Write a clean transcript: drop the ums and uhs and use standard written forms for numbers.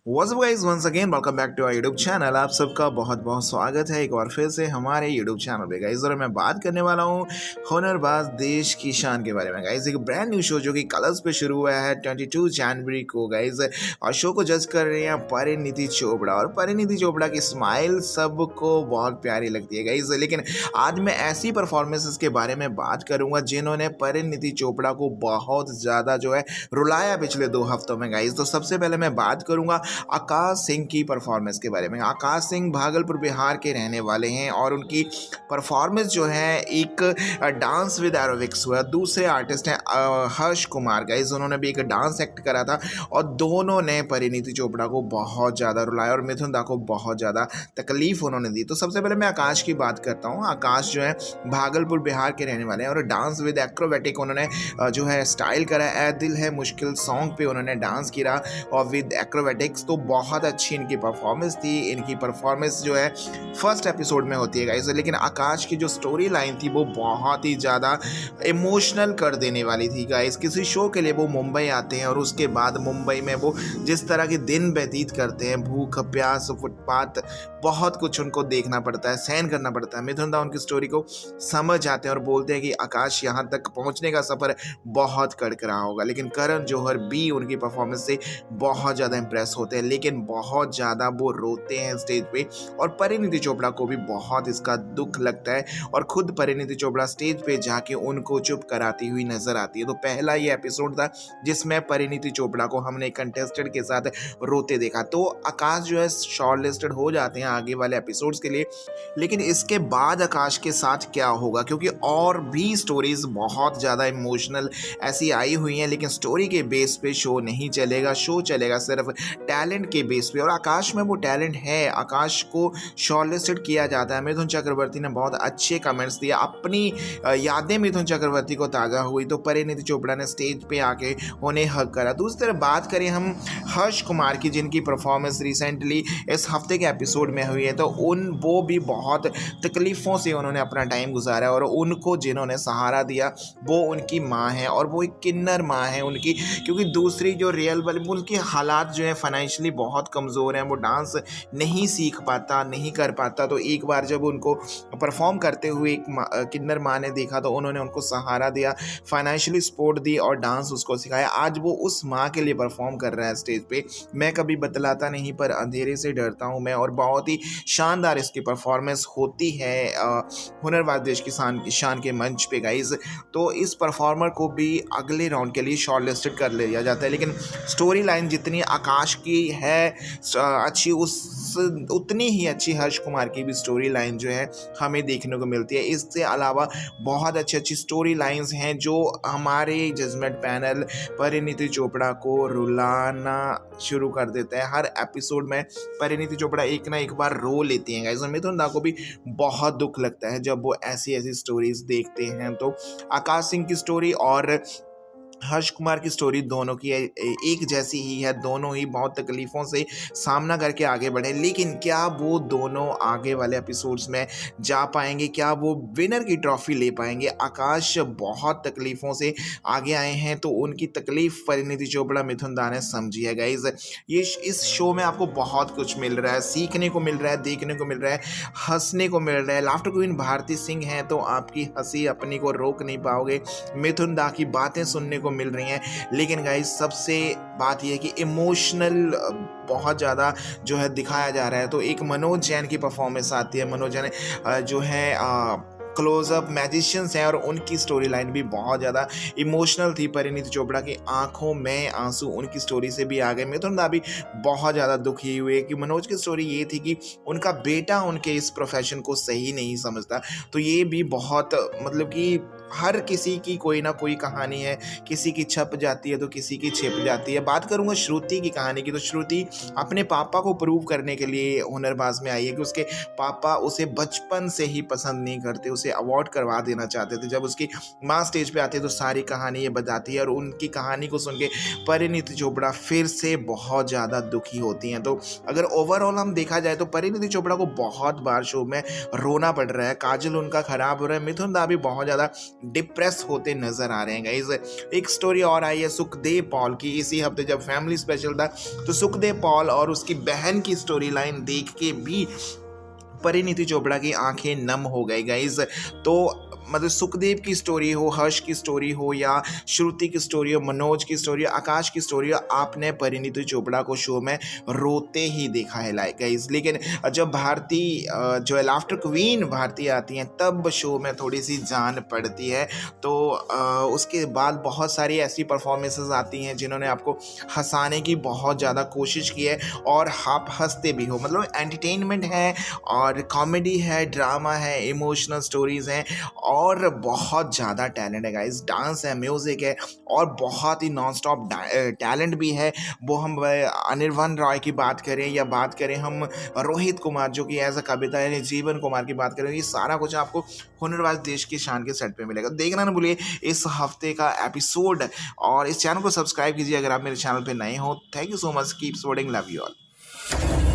What's up guys, once again welcome back to our YouTube channel. आप सबका बहुत बहुत स्वागत है एक बार फिर से हमारे यूट्यूब चैनल पे गाइस। और मैं बात करने वाला हूँ हुनरबाज देश की शान के बारे में गाइस। एक ब्रांड न्यू शो जो कि कलर्स पे शुरू हुआ है 22 जनवरी को गाइस। और शो को जज कर रहे हैं परिणीति चोपड़ा। और परिणीति चोपड़ा की स्माइल सबको बहुत प्यारी लगती है गाइस। लेकिन आज मैं ऐसी परफॉर्मेंसेस के बारे में बात करूंगा जिन्होंने परिणीति चोपड़ा को बहुत ज़्यादा जो है रुलाया पिछले 2 हफ्तों में गाइस। तो सबसे पहले मैं बात करूंगा आकाश सिंह की परफॉर्मेंस के बारे में। आकाश सिंह भागलपुर बिहार के रहने वाले हैं और उनकी परफॉर्मेंस जो है एक डांस विद एरोबिक्स हुआ। दूसरे आर्टिस्ट हैं हर्ष कुमार गाइस, उन्होंने भी एक डांस एक्ट करा था और दोनों ने परिणीति चोपड़ा को बहुत ज़्यादा रुलाया और मिथुन दा को बहुत ज़्यादा तकलीफ उन्होंने दी। तो सबसे पहले मैं आकाश की बात करता हूँ। आकाश जो है भागलपुर बिहार के रहने वाले हैं और डांस विद एक्रोबैटिक उन्होंने जो है स्टाइल करा। ए दिल है मुश्किल सॉन्ग पे उन्होंने डांस किया और विद एक्रोबैटिक्स। तो बहुत अच्छी इनकी परफॉर्मेंस थी। इनकी परफॉर्मेंस जो है फर्स्ट एपिसोड में होती है गाइस। लेकिन आकाश की जो स्टोरी लाइन थी वो बहुत ही ज़्यादा इमोशनल कर देने वाली थी गाइस। किसी शो के लिए वो मुंबई आते हैं और उसके बाद मुंबई में वो जिस तरह के दिन व्यतीत करते हैं, भूख प्यास फुटपाथ, बहुत कुछ उनको देखना पड़ता है, सहन करना पड़ता है। मिथुन दा उनकी स्टोरी को समझ जाते हैं और बोलते हैं कि आकाश यहाँ तक पहुँचने का सफ़र बहुत कड़क रहा होगा। लेकिन करण जौहर भी उनकी परफॉर्मेंस से बहुत ज़्यादा इंप्रेस होते हैं, लेकिन बहुत ज़्यादा वो रोते हैं स्टेज पे। और परिणीति चोपड़ा को भी बहुत इसका दुख लगता है और खुद परिणीति चोपड़ा स्टेज पे जाके उनको चुप कराती हुई नजर आती है। तो पहला ये एपिसोड था जिसमें परिणीति चोपड़ा को हमने कंटेस्टेंट के साथ रोते देखा। तो आकाश जो है शॉर्टलिस्टेड हो जाते हैं आगे वाले एपिसोड्स के लिए। लेकिन इसके बाद आकाश के साथ क्या होगा, क्योंकि और भी स्टोरीज बहुत ज़्यादा इमोशनल ऐसी आई हुई हैं, लेकिन स्टोरी के बेस पे शो नहीं चलेगा। शो चलेगा सिर्फ टैलेंट के बेस पे और आकाश में वो टैलेंट है। आकाश को शॉर्टलिस्टेड किया जाता है। मिथुन चक्रवर्ती ने बहुत अच्छे कमेंट्स दिए, अपनी यादें मिथुन चक्रवर्ती को ताज़ा हुई तो परिणीति चोपड़ा ने स्टेज पे आके उन्हें हक करा। दूसरी तरफ बात करें हम हर्ष कुमार की, जिनकी परफॉर्मेंस रिसेंटली इस हफ्ते के एपिसोड में हुई है, तो वो भी बहुत तकलीफ़ों से उन्होंने अपना टाइम गुजारा और उनको जिन्होंने सहारा दिया वो उनकी माँ है और वो एक किन्नर माँ है उनकी। क्योंकि दूसरी जो रियल वाली उनकी हालात जो है फाइनेंशियली बहुत कमज़ोर हैं, वो डांस नहीं सीख पाता, नहीं कर पाता। तो एक बार जब उनको परफॉर्म करते हुए एक किन्नर माँ ने देखा तो उन्होंने उनको सहारा दिया, फाइनेंशियली सपोर्ट दी और डांस उसको सिखाया। आज वो उस माँ के लिए परफॉर्म कर रहा है स्टेज पे। मैं कभी बतलाता नहीं पर अंधेरे से डरता हूँ मैं, और बहुत ही शानदार इसकी परफॉर्मेंस होती है हुनरबाज देश की शान के मंच पे गाइज। तो इस परफॉर्मर को भी अगले राउंड के लिए शॉर्टलिस्टेड कर लिया जाता है। लेकिन स्टोरी लाइन जितनी आकाश की है अच्छी, उतनी ही अच्छी हर्ष कुमार की भी स्टोरी लाइन जो है हमें देखने को मिलती है। इससे अलावा बहुत अच्छी अच्छी स्टोरी लाइंस हैं जो हमारे जजमेंट पैनल परिणीति चोपड़ा को रुलाना शुरू कर देता है। हर एपिसोड में परिणीति चोपड़ा एक ना एक बार रो लेती हैं गाइस। मिथुन दा को भी बहुत दुख लगता है जब वो ऐसी ऐसी स्टोरीज देखते हैं। तो आकाश सिंह की स्टोरी और हर्ष कुमार की स्टोरी दोनों की एक जैसी ही है। दोनों ही बहुत तकलीफ़ों से सामना करके आगे बढ़े, लेकिन क्या वो दोनों आगे वाले एपिसोड्स में जा पाएंगे? क्या वो विनर की ट्रॉफी ले पाएंगे? आकाश बहुत तकलीफ़ों से आगे आए हैं तो उनकी तकलीफ़ परिणीति चोपड़ा मिथुन दा ने समझी है गाइज। ये इस शो में आपको बहुत कुछ मिल रहा है, सीखने को मिल रहा है, देखने को मिल रहा है, हंसने को मिल रहा है। लाफ्टर क्वीन भारती सिंह हैं तो आपकी हंसी अपनी को रोक नहीं पाओगे। मिथुन दा की बातें सुनने को मिल रही हैं। लेकिन गाइस सबसे बात यह है कि इमोशनल बहुत ज़्यादा जो है दिखाया जा रहा है। तो एक मनोज जैन की परफॉर्मेंस आती है। मनोज जैन जो है क्लोजअप मैजिशियंस हैं और उनकी स्टोरी लाइन भी बहुत ज़्यादा इमोशनल थी। परिणीति चोपड़ा की आंखों में आंसू उनकी स्टोरी से भी आ गए। मिथुन दा भी बहुत ज़्यादा दुखी हुए कि मनोज की स्टोरी ये थी कि उनका बेटा उनके इस प्रोफेशन को सही नहीं समझता। तो ये भी बहुत मतलब कि हर किसी की कोई ना कोई कहानी है, किसी की छप जाती है तो किसी की छिप जाती है। बात करूंगा श्रुति की कहानी की, तो श्रुति अपने पापा को प्रूव करने के लिए हुनरबाज में आई है कि उसके पापा उसे बचपन से ही पसंद नहीं करते, उसे अवार्ड करवा देना चाहते थे। जब उसकी माँ स्टेज पे आती है तो सारी कहानी ये बताती है और उनकी कहानी को सुन के परिणीति चोपड़ा फिर से बहुत ज़्यादा दुखी होती हैं। तो अगर ओवरऑल हम देखा जाए तो परिणीति चोपड़ा को बहुत बार शो में रोना पड़ रहा है, काजल उनका खराब हो रहा है, मिथुन दा भी बहुत ज़्यादा डिप्रेस होते नजर आ रहे हैं गाइस। एक स्टोरी और आई है सुखदेव पॉल की, इसी हफ्ते जब फैमिली स्पेशल था तो सुखदेव पॉल और उसकी बहन की स्टोरी लाइन देख के भी परिणीति चोपड़ा की आंखें नम हो गई गाइस। तो मतलब सुखदेव की स्टोरी हो, हर्ष की स्टोरी हो या श्रुति की स्टोरी हो, मनोज की स्टोरी हो, आकाश की स्टोरी हो, आपने परिणीति चोपड़ा को शो में रोते ही देखा है लाइक गाइस। लेकिन जब भारती जो है लाफ्टर क्वीन भारती आती हैं तब शो में थोड़ी सी जान पड़ती है। तो उसके बाद बहुत सारी ऐसी परफॉर्मेंसेस आती हैं जिन्होंने आपको हंसाने की बहुत ज़्यादा कोशिश की है और आप हंसते भी हो। मतलब एंटरटेनमेंट है और कॉमेडी है, ड्रामा है, इमोशनल स्टोरीज़ हैं और बहुत ज़्यादा टैलेंट है गाइस। डांस है, म्यूज़िक है और बहुत ही नॉन स्टॉप टैलेंट भी है। वो हम अनिर्बान रॉय की बात करें या बात करें हम रोहित कुमार जो कि एज अ कविता यानी जीवन कुमार की बात करें, ये सारा कुछ आपको हुनरबाज देश की शान के सेट पे मिलेगा। देखना ना भूलिए इस हफ्ते का एपिसोड और इस चैनल को सब्सक्राइब कीजिए अगर आप मेरे चैनल पे नए हो। Thank you so much, keep supporting, love you all.